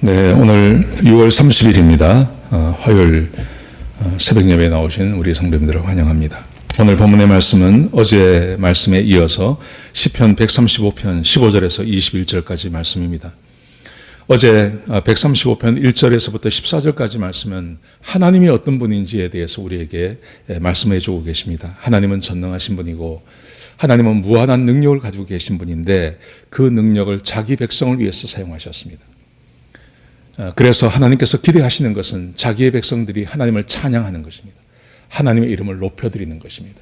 네, 오늘 6월 30일입니다. 화요일 새벽 예배에 나오신 우리 성도님들을 환영합니다. 오늘 본문의 말씀은 어제 말씀에 이어서 시편 135편 15절에서 21절까지 말씀입니다. 어제 135편 1절에서부터 14절까지 말씀은 하나님이 어떤 분인지에 대해서 우리에게 말씀해 주고 계십니다. 하나님은 전능하신 분이고 하나님은 무한한 능력을 가지고 계신 분인데 그 능력을 자기 백성을 위해서 사용하셨습니다. 그래서 하나님께서 기대하시는 것은 자기의 백성들이 하나님을 찬양하는 것입니다. 하나님의 이름을 높여드리는 것입니다.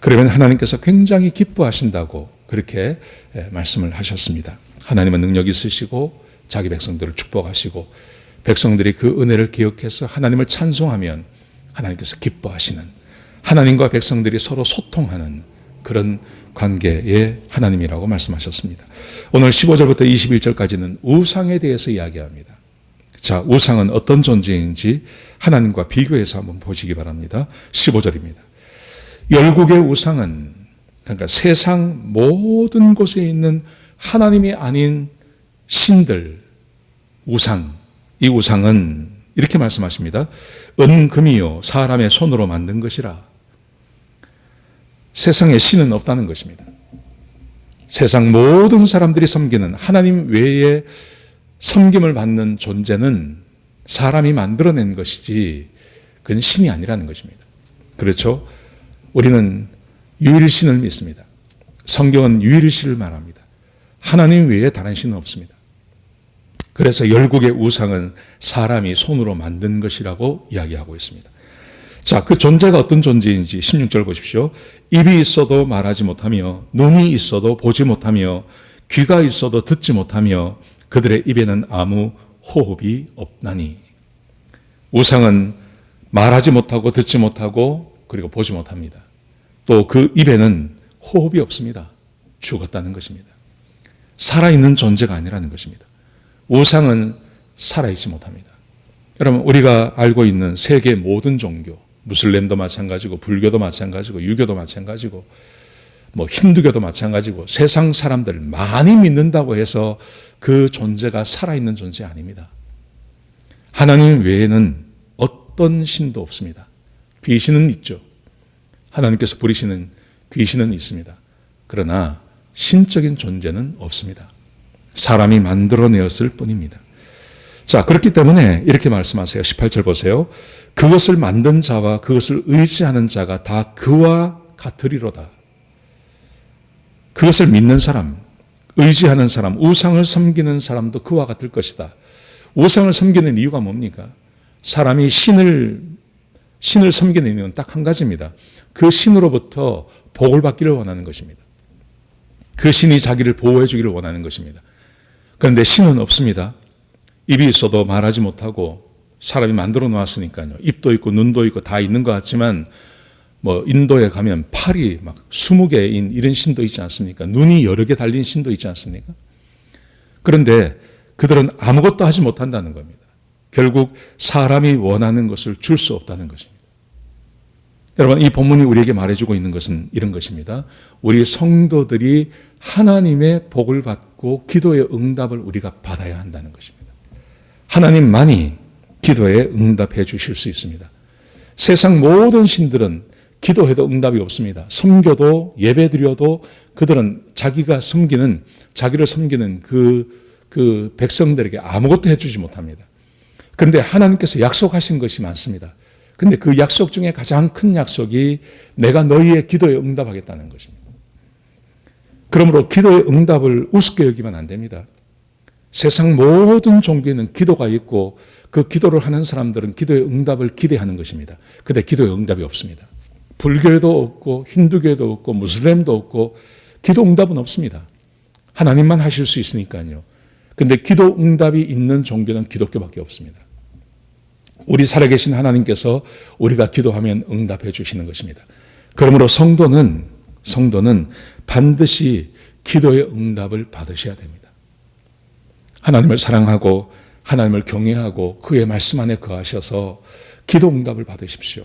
그러면 하나님께서 굉장히 기뻐하신다고 그렇게 말씀을 하셨습니다. 하나님은 능력이 있으시고 자기 백성들을 축복하시고 백성들이 그 은혜를 기억해서 하나님을 찬송하면 하나님께서 기뻐하시는, 하나님과 백성들이 서로 소통하는 그런 관계의 하나님이라고 말씀하셨습니다. 오늘 15절부터 21절까지는 우상에 대해서 이야기합니다. 자, 우상은 어떤 존재인지 하나님과 비교해서 한번 보시기 바랍니다. 15절입니다. 열국의 우상은, 그러니까 세상 모든 곳에 있는 하나님이 아닌 신들, 우상, 이 우상은 이렇게 말씀하십니다. 은금이요 사람의 손으로 만든 것이라. 세상에 신은 없다는 것입니다. 세상 모든 사람들이 섬기는 하나님 외에 섬김을 받는 존재는 사람이 만들어낸 것이지 그건 신이 아니라는 것입니다. 그렇죠? 우리는 유일신을 믿습니다. 성경은 유일신을 말합니다. 하나님 외에 다른 신은 없습니다. 그래서 열국의 우상은 사람이 손으로 만든 것이라고 이야기하고 있습니다. 자, 그 존재가 어떤 존재인지 16절 보십시오. 입이 있어도 말하지 못하며 눈이 있어도 보지 못하며 귀가 있어도 듣지 못하며 그들의 입에는 아무 호흡이 없나니. 우상은 말하지 못하고 듣지 못하고 그리고 보지 못합니다. 또 그 입에는 호흡이 없습니다. 죽었다는 것입니다. 살아있는 존재가 아니라는 것입니다. 우상은 살아있지 못합니다. 여러분, 우리가 알고 있는 세계 모든 종교, 무슬림도 마찬가지고 불교도 마찬가지고 유교도 마찬가지고 힌두교도 마찬가지고 세상 사람들 많이 믿는다고 해서 그 존재가 살아있는 존재 아닙니다. 하나님 외에는 어떤 신도 없습니다. 귀신은 있죠. 하나님께서 부리시는 귀신은 있습니다. 그러나 신적인 존재는 없습니다. 사람이 만들어내었을 뿐입니다. 자, 그렇기 때문에 이렇게 말씀하세요. 18절 보세요. 그것을 만든 자와 그것을 의지하는 자가 다 그와 같으리로다. 그것을 믿는 사람, 의지하는 사람, 우상을 섬기는 사람도 그와 같을 것이다. 우상을 섬기는 이유가 뭡니까? 사람이 신을 섬기는 이유는 딱 한 가지입니다. 그 신으로부터 복을 받기를 원하는 것입니다. 그 신이 자기를 보호해 주기를 원하는 것입니다. 그런데 신은 없습니다. 입이 있어도 말하지 못하고 사람이 만들어 놓았으니까요. 입도 있고 눈도 있고 다 있는 것 같지만 인도에 가면 팔이 막 20개인 이런 신도 있지 않습니까? 눈이 여러 개 달린 신도 있지 않습니까? 그런데 그들은 아무것도 하지 못한다는 겁니다. 결국 사람이 원하는 것을 줄 수 없다는 것입니다. 여러분, 이 본문이 우리에게 말해주고 있는 것은 이런 것입니다. 우리 성도들이 하나님의 복을 받고 기도의 응답을 우리가 받아야 한다는 것입니다. 하나님만이 기도에 응답해 주실 수 있습니다. 세상 모든 신들은 기도해도 응답이 없습니다. 섬겨도 예배드려도 그들은 자기를 섬기는 그 백성들에게 아무것도 해주지 못합니다. 그런데 하나님께서 약속하신 것이 많습니다. 그런데 그 약속 중에 가장 큰 약속이 내가 너희의 기도에 응답하겠다는 것입니다. 그러므로 기도의 응답을 우습게 여기면 안 됩니다. 세상 모든 종교에는 기도가 있고 그 기도를 하는 사람들은 기도의 응답을 기대하는 것입니다. 그런데 기도의 응답이 없습니다. 불교에도 없고 힌두교에도 없고 무슬림도 없고 기도 응답은 없습니다. 하나님만 하실 수 있으니까요. 그런데 기도 응답이 있는 종교는 기독교밖에 없습니다. 우리 살아계신 하나님께서 우리가 기도하면 응답해 주시는 것입니다. 그러므로 성도는 반드시 기도의 응답을 받으셔야 됩니다. 하나님을 사랑하고 하나님을 경외하고 그의 말씀 안에 거하셔서 기도 응답을 받으십시오.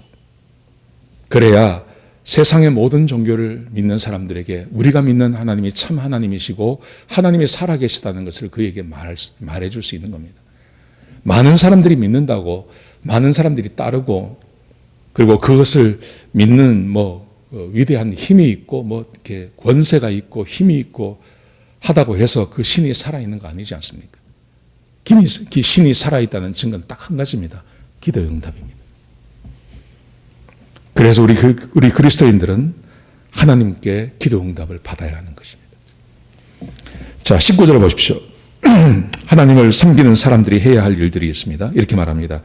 그래야 세상의 모든 종교를 믿는 사람들에게 우리가 믿는 하나님이 참 하나님이시고 하나님이 살아계시다는 것을 그에게 말해줄 수 있는 겁니다. 많은 사람들이 믿는다고, 많은 사람들이 따르고, 그리고 그것을 믿는 위대한 힘이 있고, 이렇게 권세가 있고, 힘이 있고, 하다고 해서 그 신이 살아있는 거 아니지 않습니까? 신이 살아있다는 증거는 딱 한 가지입니다. 기도의 응답입니다. 그래서 우리 그리스도인들은 하나님께 기도 응답을 받아야 하는 것입니다. 자, 19절을 보십시오. 하나님을 섬기는 사람들이 해야 할 일들이 있습니다. 이렇게 말합니다.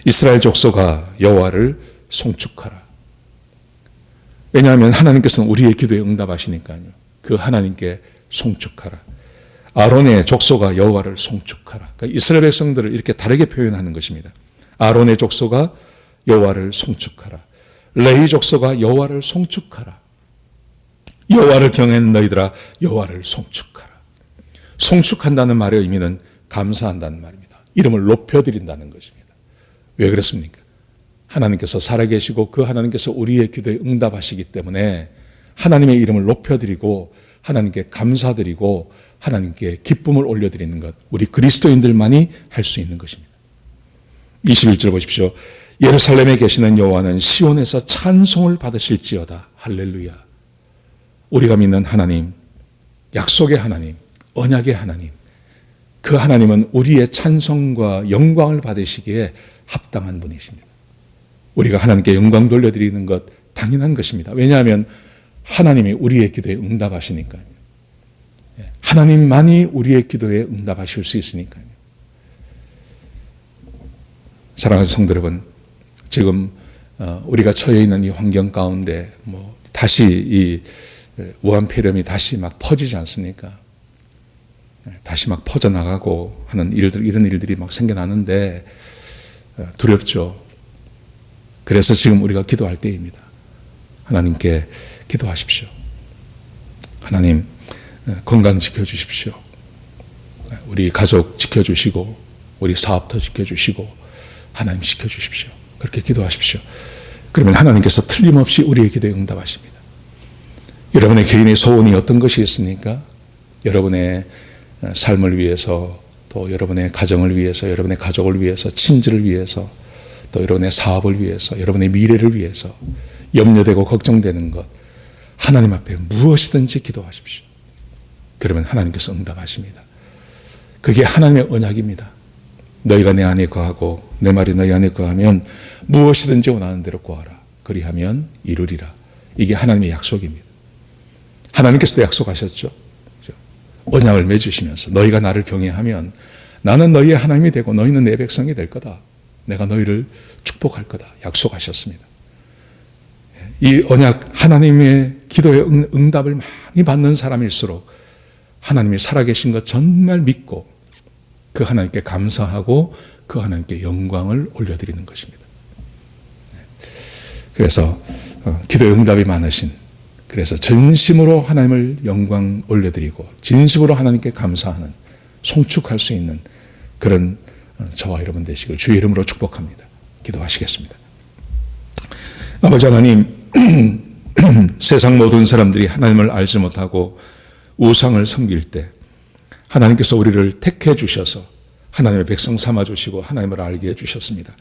이스라엘 족속아 여호와를 송축하라. 왜냐하면 하나님께서는 우리의 기도에 응답하시니까요. 그 하나님께 송축하라. 아론의 족속아 여호와를 송축하라. 그러니까 이스라엘 백성들을 이렇게 다르게 표현하는 것입니다. 아론의 족속아 여호와를 송축하라. 레위 족속아 여호와를 송축하라. 여호와를 경외하는 너희들아 여호와를 송축하라. 송축한다는 말의 의미는 감사한다는 말입니다. 이름을 높여드린다는 것입니다. 왜 그렇습니까? 하나님께서 살아계시고 그 하나님께서 우리의 기도에 응답하시기 때문에 하나님의 이름을 높여드리고 하나님께 감사드리고 하나님께 기쁨을 올려드리는 것, 우리 그리스도인들만이 할 수 있는 것입니다. 21절 보십시오. 예루살렘에 계시는 여호와는 시온에서 찬송을 받으실지어다. 할렐루야. 우리가 믿는 하나님, 약속의 하나님, 언약의 하나님, 그 하나님은 우리의 찬송과 영광을 받으시기에 합당한 분이십니다. 우리가 하나님께 영광 돌려드리는 것 당연한 것입니다. 왜냐하면 하나님이 우리의 기도에 응답하시니까요. 하나님만이 우리의 기도에 응답하실 수 있으니까요. 사랑하는 성도 여러분, 지금 우리가 처해 있는 이 환경 가운데 다시 이 우한 폐렴이 다시 막 퍼지지 않습니까? 다시 막 퍼져나가고 하는 일들, 이런 일들이 막 생겨나는데 두렵죠. 그래서 지금 우리가 기도할 때입니다. 하나님께 기도하십시오. 하나님, 건강 지켜주십시오. 우리 가족 지켜주시고, 우리 사업도 지켜주시고, 하나님 지켜주십시오. 그렇게 기도하십시오. 그러면 하나님께서 틀림없이 우리의 기도에 응답하십니다. 여러분의 개인의 소원이 어떤 것이 있습니까? 여러분의 삶을 위해서, 또 여러분의 가정을 위해서, 여러분의 가족을 위해서, 친지를 위해서, 또 여러분의 사업을 위해서, 여러분의 미래를 위해서 염려되고 걱정되는 것, 하나님 앞에 무엇이든지 기도하십시오. 그러면 하나님께서 응답하십니다. 그게 하나님의 언약입니다. 너희가 내 안에 거하고 내 말이 너희 안에 거하면 무엇이든지 원하는 대로 구하라. 그리하면 이루리라. 이게 하나님의 약속입니다. 하나님께서도 약속하셨죠. 언약을 맺으시면서 너희가 나를 경외하면 나는 너희의 하나님이 되고 너희는 내 백성이 될 거다. 내가 너희를 축복할 거다. 약속하셨습니다. 이 언약, 하나님의 기도에 응답을 많이 받는 사람일수록 하나님이 살아계신 것 정말 믿고 그 하나님께 감사하고 그 하나님께 영광을 올려드리는 것입니다. 그래서 기도의 응답이 많으신, 그래서 전심으로 하나님을 영광 올려드리고 진심으로 하나님께 감사하는, 송축할 수 있는 그런 저와 여러분 되시길 주의 이름으로 축복합니다. 기도하시겠습니다. 아버지 하나님, 세상 모든 사람들이 하나님을 알지 못하고 우상을 섬길 때 하나님께서 우리를 택해 주셔서 하나님의 백성 삼아 주시고 하나님을 알게 해 주셨습니다.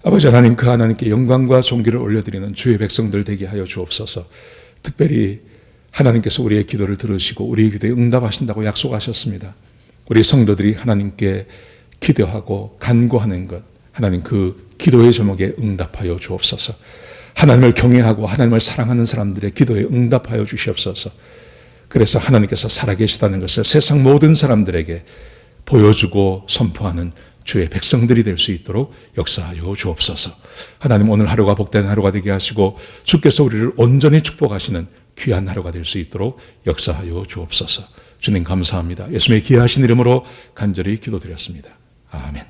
아버지 하나님, 그 하나님께 영광과 존귀를 올려드리는 주의 백성들 되게 하여 주옵소서. 특별히 하나님께서 우리의 기도를 들으시고 우리의 기도에 응답하신다고 약속하셨습니다. 우리 성도들이 하나님께 기도하고 간구하는 것, 하나님 그 기도의 제목에 응답하여 주옵소서. 하나님을 경외하고 하나님을 사랑하는 사람들의 기도에 응답하여 주시옵소서. 그래서 하나님께서 살아계시다는 것을 세상 모든 사람들에게 보여주고 선포하는 주의 백성들이 될 수 있도록 역사하여 주옵소서. 하나님, 오늘 하루가 복된 하루가 되게 하시고 주께서 우리를 온전히 축복하시는 귀한 하루가 될 수 있도록 역사하여 주옵소서. 주님 감사합니다. 예수님의 귀하신 이름으로 간절히 기도드렸습니다. 아멘.